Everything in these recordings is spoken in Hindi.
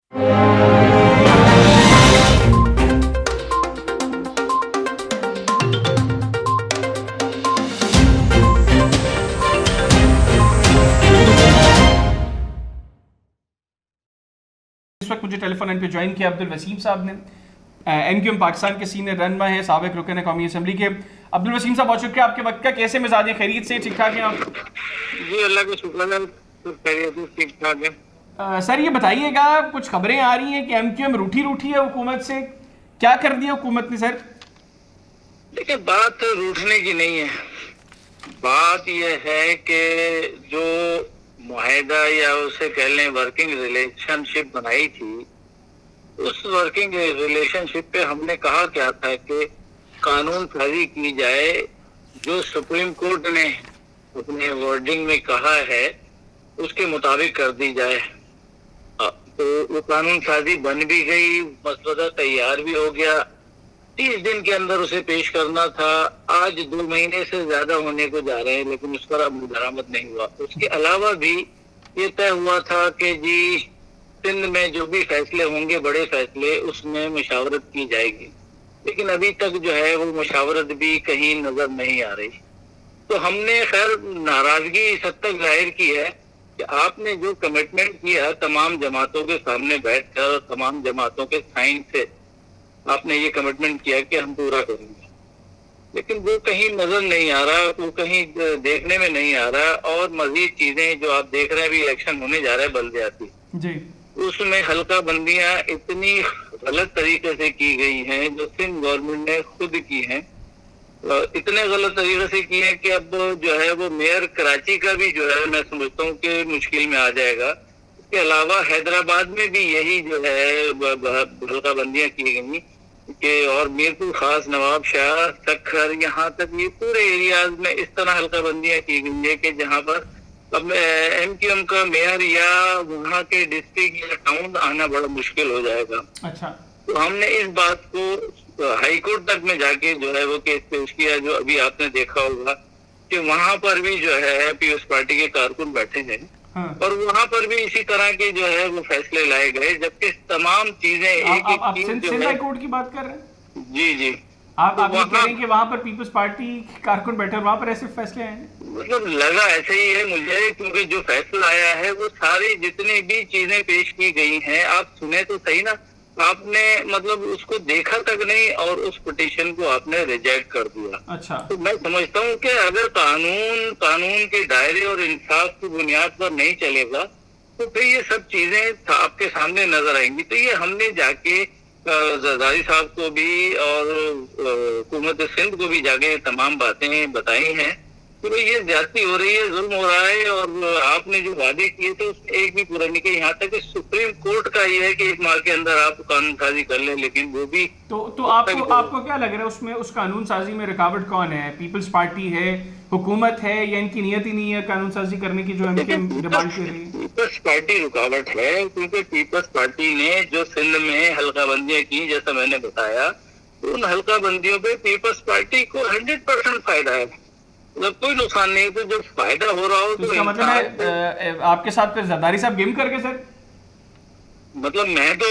इस वक्त मुझे टेलीफोन लाइन पे ज्वाइन किया अब्दुल वसीम साहब ने, एमक्यूएम पाकिस्तान के सीनियर रहनुमा है, साबिक रुकन कौमी असम्बली के। अब्दुल वसीम साहब, बहुत शुक्रिया आपके वक्त का। कैसे मिजाज है? खैरियत से? ठीक ठाक हैं आप? जी अल्लाह का शुक्र है, खैरियत ठीक ठाक है। सर ये बताइएगा, कुछ खबरें आ रही हैं कि एमक्यूएम रूठी रूठी है हुकूमत से, क्या कर दिया हुकूमत ने सर? देखिए, बात रूठने की नहीं है। बात यह है कि जो मुआहदा या उसे कह लें वर्किंग रिलेशनशिप बनाई थी, उस वर्किंग रिलेशनशिप पे हमने कहा क्या था कि कानून साजी की जाए, जो सुप्रीम कोर्ट ने अपने वर्डिंग में कहा है उसके मुताबिक कर दी जाए। तो वो कानून साजी बन भी गई, मसवदा तैयार भी हो गया। 30 दिन के अंदर उसे पेश करना था। आज 2 महीने से ज्यादा होने को जा रहे हैं, लेकिन उस पर अब दरामद नहीं हुआ। उसके अलावा भी ये तय हुआ था कि जी सिंध में जो भी फैसले होंगे, बड़े फैसले, उसमें मुशावरत की जाएगी, लेकिन अभी तक जो है वो मुशावरत भी कहीं नजर नहीं आ रही। तो हमने खैर नाराजगी इस हद तक जाहिर की है कि आपने जो कमिटमेंट किया तमाम जमातों के सामने बैठकर, तमाम जमातों के साइन से आपने ये कमिटमेंट किया कि हम पूरा करेंगे, लेकिन वो कहीं नजर नहीं आ रहा, वो कहीं देखने में नहीं आ रहा। और मजीद चीजें जो आप देख रहे हैं, अभी इलेक्शन होने जा रहा है बल्दियाती जी, उसमें हल्का बंदियां इतनी गलत तरीके से की गई हैं, जो सिंध गवर्नमेंट ने खुद की हैं, इतने गलत तरीके से की है कि अब जो है वो मेयर कराची का भी जो है मैं समझता हूँ कि मुश्किल में आ जाएगा। इसके अलावा हैदराबाद में भी यही जो है हल्का बंदियां की गई कि, और मीरपुर खास, नवाब शाह, सखर, यहाँ तक ये पूरे एरियाज में इस तरह हल्का बंदियां की गई है कि जहाँ पर अब एमक्यूएम का मेयर या वहाँ के डिस्ट्रिक्ट या टाउन आना बड़ा मुश्किल हो जाएगा। अच्छा, तो हमने इस बात को हाई कोर्ट तक में जाके जो है वो केस पेश किया, जो अभी आपने देखा होगा कि वहाँ पर भी जो है पीपल्स पार्टी के कारकुन बैठे हैं। हाँ। और वहाँ पर भी इसी तरह के जो है वो फैसले लाए गए, जबकि तमाम चीजें आप सिंध हाई कोर्ट की बात कर रहे हैं? जी जी। आप तो ये कह रहे हैं कि वहाँ पर पीपल्स पार्टी कारकुन बैठे, वहाँ पर ऐसे फैसले आए? मतलब लगा ऐसे ही है मुझे, क्योंकि जो फैसला आया है वो सारी जितनी भी चीजें पेश की गई हैं, आप सुने तो सही ना, आपने मतलब उसको देखा तक नहीं और उस पिटीशन को आपने रिजेक्ट कर दिया। अच्छा, तो मैं समझता हूँ कि अगर कानून के दायरे और इंसाफ की बुनियाद पर नहीं चलेगा तो फिर ये सब चीजें आपके सामने नजर आएंगी। तो ये हमने जाके जरदारी साहब को भी और हुकूमत सिंध को भी जाके तमाम बातें बताई हैं कि भाई ये ज्यादती हो रही है, जुल्म हो रहा है, और आपने जो वादे किए थे उसमें एक भी पूरा नहीं किया। यहाँ तक कि सुप्रीम कोर्ट का ये है कि 1 माह के अंदर आप कानून साजी कर लें, लेकिन वो भी तो आपको क्या लग रहा है उसमें, उस कानून साजी में रुकावट कौन है? पीपल्स पार्टी है, हुकूमत है, या इनकी नीयत ही नहीं है कानून साजी करने की जो एमक्यूएम डिमांड कर रही है? पीपल्स पार्टी रुकावट है, क्योंकि पीपल्स पार्टी ने जो सिंध में हल्का बंदियां की, जैसा मैंने बताया, उन हल्का बंदियों पे पीपल्स पार्टी को 100% फायदा है, मतलब कोई नुकसान नहीं। तो जब फायदा हो रहा हो तो इसका मतलब है आपके साथ फिर जरदारी साहब गेम करके सर? मतलब मैं तो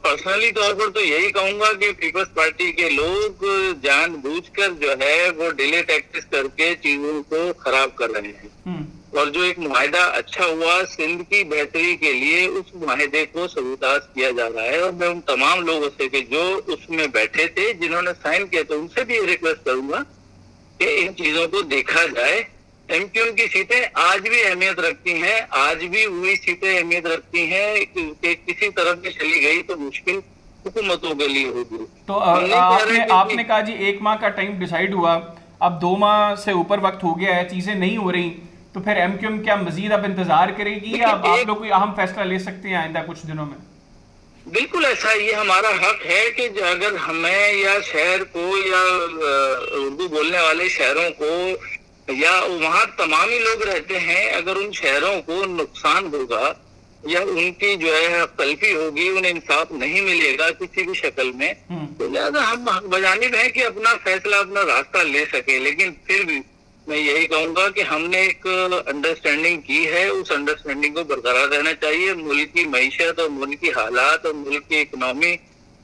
पर्सनली तौर पर तो यही कहूंगा कि पीपल्स पार्टी के लोग जानबूझकर जो है वो डिले टैक्टिस करके चीजों को खराब कर रहे हैं, और जो एक मुआहदा अच्छा हुआ सिंध की बेहतरी के लिए, उस मुआहदे को सबूताज किया जा रहा है। और मैं उन तमाम लोगों से कि जो उसमें बैठे थे, जिन्होंने साइन किया, तो उनसे भी रिक्वेस्ट करूंगा कि इन चीजों को देखा जाए। एमक्यूएम की सीटें आज भी अहमियत रखती हैं, आज भी वही सीटें अहमियत रखती हैं कि किसी तरफ से चली गई तो मुश्किल हुकूमतों के लिए होगी। तो आपने कहा जी 1 माह का टाइम डिसाइड हुआ, अब 2 माह से ऊपर वक्त हो गया है, चीजें नहीं हो रही, तो फिर एमक्यूएम क्या मजीद अब इंतजार करेगी या आप लोग कोई अहम फैसला ले सकते हैं आइंदा कुछ दिनों में? बिल्कुल ऐसा, ये हमारा हक है कि अगर हमें या शहर को या उर्दू बोलने वाले शहरों को या वहाँ तमाम ही लोग रहते हैं, अगर उन शहरों को नुकसान होगा या उनकी जो है तलफी होगी, उन्हें इंसाफ नहीं मिलेगा किसी भी शक्ल में, तो लिहाजा हम हक बजानिब हैं कि अपना फैसला, अपना रास्ता ले सके। लेकिन फिर भी मैं यही कहूंगा कि हमने एक अंडरस्टैंडिंग की है, उस अंडरस्टैंडिंग को बरकरार रहना चाहिए। मुल्क की मईशत और मुल्क की हालात और मुल्क की इकनॉमी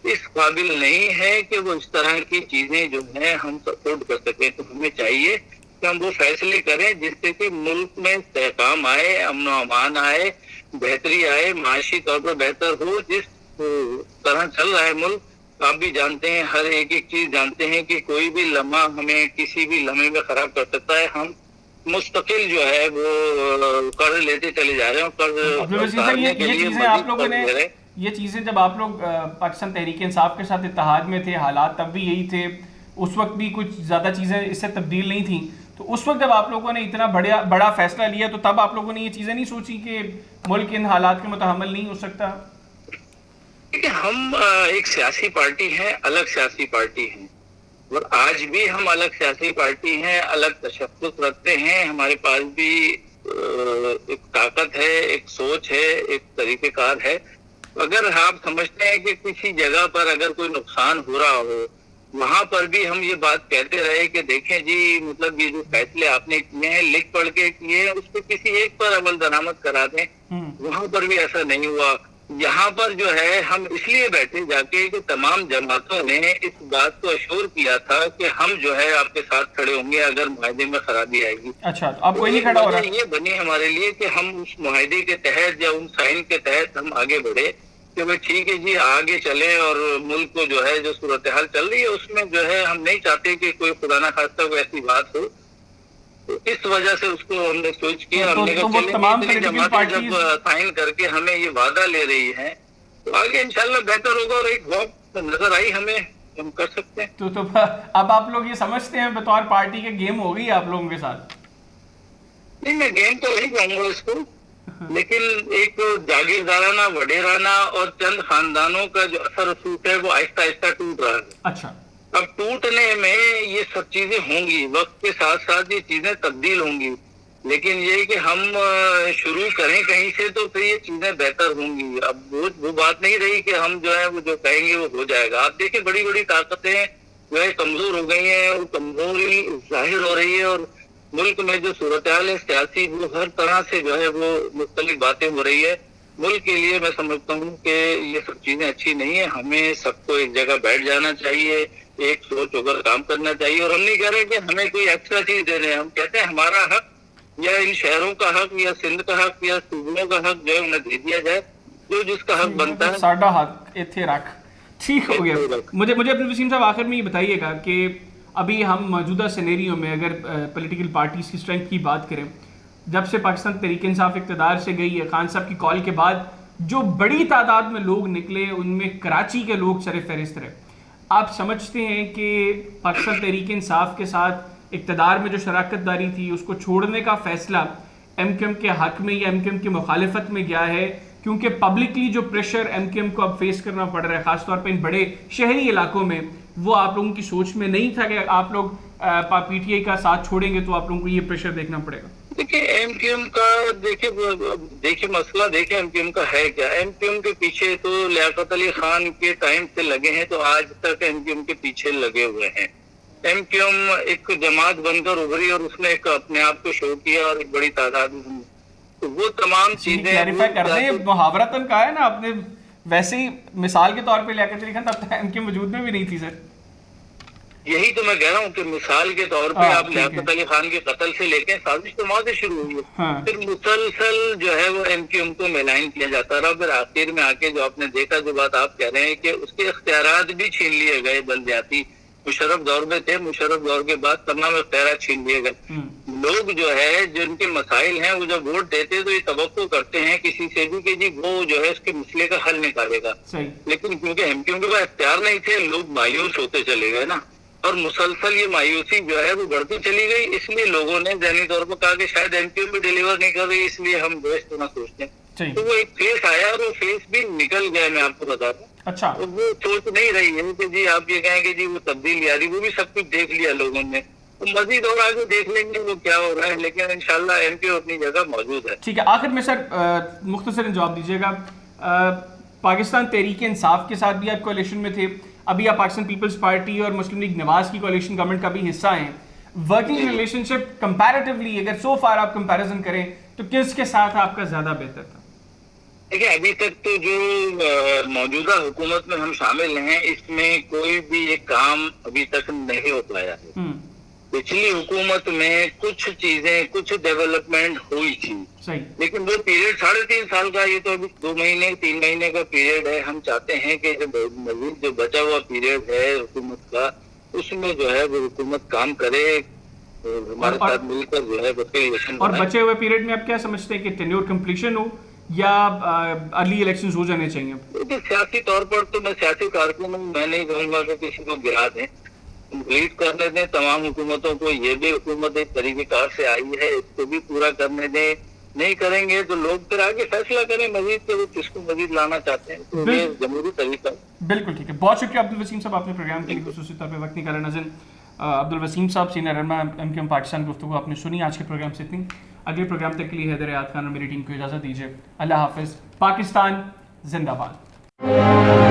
इस काबिल नहीं है कि वो इस तरह की चीजें जो है हम सपोर्ट कर सकें। तो हमें चाहिए कि हम वो फैसले करें जिससे कि मुल्क में इस्तेहकाम आए, अमन व अमान आए, बेहतरी आए, माशी तौर पर बेहतर हो। जिस तरह चल रहा है मुल्क, आप भी जानते हैं, हर एक एक चीज जानते हैं कि कोई भी लम्हा हमें किसी भी लम्हे में खराब कर सकता है। हम मुस्तकिल जो है वो कर्ज लेते चले जा रहे हैं। अब्दुल वसीम साहब, ये चीजें आप लोगों ने, ये चीजें जब आप लोग पाकिस्तान तहरीक इंसाफ के साथ इत्तेहाद में थे, हालात तब भी यही थे, उस वक्त भी कुछ ज़्यादा चीज़ें इससे तब्दील नहीं थी। तो उस वक्त जब आप लोगों ने इतना बड़ा फैसला लिया, तो तब आप लोगों ने ये चीज़ें नहीं सोची कि मुल्क इन हालात के मुतहम्मिल नहीं हो सकता? देखिए, हम एक सियासी पार्टी है, अलग सियासी पार्टी है, और आज भी हम अलग सियासी पार्टी हैं, अलग तशख्खुस रखते हैं। हमारे पास भी एक ताकत है, एक सोच है, एक तरीक़ेकार है। अगर आप समझते हैं कि किसी जगह पर अगर कोई नुकसान हो रहा हो, वहां पर भी हम ये बात कहते रहे कि देखें जी, मतलब ये जो फैसले आपने किए हैं, लिख पढ़ के किए हैं, उस पर किसी एक पर अमल दरामद करा दें। वहां पर भी ऐसा नहीं हुआ। यहाँ पर जो है हम इसलिए बैठे जाके कि तमाम जमातों ने इस बात को अश्योर किया था कि हम जो है आपके साथ खड़े होंगे अगर मुआहदे में खराबी आएगी। अच्छा, तो अब कोई नहीं खड़ा हो रहा? ये बनी हमारे लिए कि हम उस मुआहदे के तहत या उन साइन के तहत हम आगे बढ़े कि भाई ठीक है जी, आगे चले। और मुल्क को जो है जो सूरत हाल चल रही है उसमें जो है हम नहीं चाहते कि कोई खुदा ना खास्ता कोई ऐसी बात हो। तो इस वजह से उसको हमने सोच किया। हमने कहा तमाम पॉलिटिकल पार्टीज साइन करके हमें ये वादा ले रही है, तो आगे इंशाल्लाह बेहतर होगा। और एक वक्त नजर आई हमें, हम कर सकते हैं। तो अब आप लोग ये समझते हैं बतौर पार्टी के गेम हो गई आप लोगों के साथ? नहीं, मैं गेम तो नहीं कहूंगा इसको, लेकिन एक जागीरदाराना, वडेराना और चंद खानदानों का जो असर रसूख है वो आहिस्ता आहिस्ता टूट रहा है। अच्छा, अब टूटने में ये सब चीजें होंगी, वक्त के साथ साथ ये चीजें तब्दील होंगी, लेकिन ये कि हम शुरू करें कहीं से तो फिर ये चीजें बेहतर होंगी। अब वो बात नहीं रही कि हम जो है वो जो कहेंगे वो हो जाएगा। आप देखिए, बड़ी बड़ी ताकतें जो है कमजोर हो गई हैं और कमजोरी जाहिर हो रही है। और मुल्क में जो सूरत हाल है सियासी, वो हर तरह से जो है वो मुख्तलिफ बातें हो रही है। मुल्क के लिए मैं समझता हूँ कि ये सब चीजें अच्छी नहीं है। हमें सबको एक जगह बैठ जाना चाहिए, एक सोच होकर काम करना चाहिए। और हम नहीं कह रहे कि हमें कोई एक्स्ट्रा चीज दे रहे हैं, हम कहते हैं हमारा हक या इन शहरों का हक या सिंध का हक या सूबों का हक जो है उन्हें दे दिया जाए, जो जिसका हक बनता है। साडा हक इथे रख, ठीक हो गया। मुझे अब्दुल वसीम साहब आखिर में ये बताइएगा कि अभी हम मौजूदा सिनेरियो में अगर पॉलिटिकल पार्टीज की स्ट्रेंथ की बात करें, जब से पाकिस्तान तहरीक इंसाफ इक़्तिदार से गई है, खान साहब की कॉल के बाद जो बड़ी तादाद में लोग निकले, उनमें कराची के लोग सर फहरिस्त रहे। आप समझते हैं कि पाकिस्तान तहरीक इंसाफ के साथ इक़्तिदार में जो शराकत दारी थी उसको छोड़ने का फैसला MQM के हक में या MQM की मुखालिफत में गया है? क्योंकि पब्लिकली जो प्रेशर MQM को अब फेस करना पड़ रहा है, खासतौर पर इन बड़े शहरी इलाकों में, वो आप लोगों की सोच में नहीं था कि आप लोग PTI का साथ छोड़ेंगे तो आप लोगों को ये प्रेशर देखना पड़ेगा। देखिए, MQM का देखिए मसला देखिए MQM का है क्या। MQM के पीछे तो लियाकत अली खान के टाइम से लगे हैं, तो आज तक MQM के पीछे लगे हुए हैं। MQM एक जमात बनकर उभरी और उसने एक अपने आप को शो किया और एक बड़ी तादाद में, तो वो तमाम चीजें क्लैरिफाई कर दें, मुहावरतन कहा है ना आपने, वैसे ही मिसाल के तौर पे लियाकत अली खान तब तक MQM वजूद में भी नहीं थी सर। यही तो मैं कह रहा हूँ कि मिसाल के तौर पे आप लियाकत अली खान के कत्ल से लेके साजिश तो वहां से शुरू हुई है, फिर मुसलसल जो है वो MQM को मेलाइन किया जाता रहा। फिर आखिर में आके जो आपने देखा, जो बात आप कह रहे हैं कि उसके इख्तियारात भी छीन लिए गए बलदियाती। मुशर्रफ दौर में थे, मुशर्रफ दौर के बाद तमाम इख्तियारात छीन लिए गए। लोग जो है जिनके मसाइल हैं वो जब वोट देते तो ये तवक्को करते हैं किसी से भी कि जी वो जो है इसके मसले का हल निकालेगा। लेकिन क्योंकि MQM के पास इख्तियार नहीं थे, लोग मायूस होते चले गए ना, और मुसलसल ये मायूसी जो है वो बढ़ती चली गई। इसलिए लोगों ने ज़हनी तौर पर कहा कि शायद MQM भी डिलीवर नहीं कर रही, इसलिए हम जो है ना सोचते हैं। तो वो एक फेस आया और वो फेस भी निकल गया, मैं आपको बता दूं। अच्छा, तो वो सोच नहीं रही है कि जी आप ये कहें कि जी वो तब्दीली आ रही, वो भी सब कुछ देख लिया लोगों ने, तो मजीद और आगे देख लेंगे वो क्या हो रहा है। लेकिन इंशाल्लाह MQM अपनी जगह मौजूद है। ठीक है, आखिर में सर मुख्तसरन जवाब दीजिएगा। पाकिस्तान तहरीक इंसाफ के साथ भी आप कोalition में थे, अभी आप पाकिस्तान पीपल्स पार्टी और मुस्लिम लीग नवाज की कोalition गवर्नमेंट का भी हिस्सा हैं। वर्किंग रिलेशनशिप कंपैरेटिवली अगर सो फार आप कंपैरिजन करें तो किसके साथ आपका ज्यादा बेहतर था? देखिए, अभी तक तो जो मौजूदा हुकूमत में हम शामिल हैं, इसमें कोई भी एक काम अभी तक नहीं हो पाया है। पिछली हुकूमत में कुछ चीजें, कुछ डेवलपमेंट हुई थी, सही, लेकिन वो पीरियड 3.5 साल का, ये तो अभी 2 महीने 3 महीने का पीरियड है। हम चाहते हैं कि मजीद जो बचा हुआ पीरियड है हुकूमत का, उसमें जो है वो हुकूमत काम करे, हमारे साथ मिलकर जो है बच्चे। और बचे हुए पीरियड में आप क्या समझते हैं कि टेन्योर कंप्लीशन हो या अर्ली इलेक्शंस हो जाने चाहिए? देखिए, सियासी तौर पर तो मैं सियासी कारकुन हूँ, मैं नहीं कहूँगा कि किसी को गिरा दें, कंप्लीट करने दें। तमाम हुकूमतों को, ये भी हुकूमत एक तरीकेकार से आई है, इसको भी पूरा करने दें। नहीं करेंगे तो लोग फिर आगे फैसला करें मजीद के वो किसको मजीद लाना चाहते हैं, तो ये जमहूरी तरीका। बिल्कुल ठीक है, बहुत शुक्रिया अब्दुल वसीम साहब, आपने प्रोग्राम के लिए खुसूसी तौर पर वक्त निकाला। नज़र अब्दुल वसीम साहब, सीनियर रहनुमा एमक्यूएम पाकिस्तान, गुफ्तगू आपने सुनी। आज के प्रोग्राम से इतनी। अगले प्रोग्राम तक के लिए हैदर याद खान और मेरी टीम को इजाज़त दीजिए। अल्लाह हाफिज़। पाकिस्तान जिंदाबाद।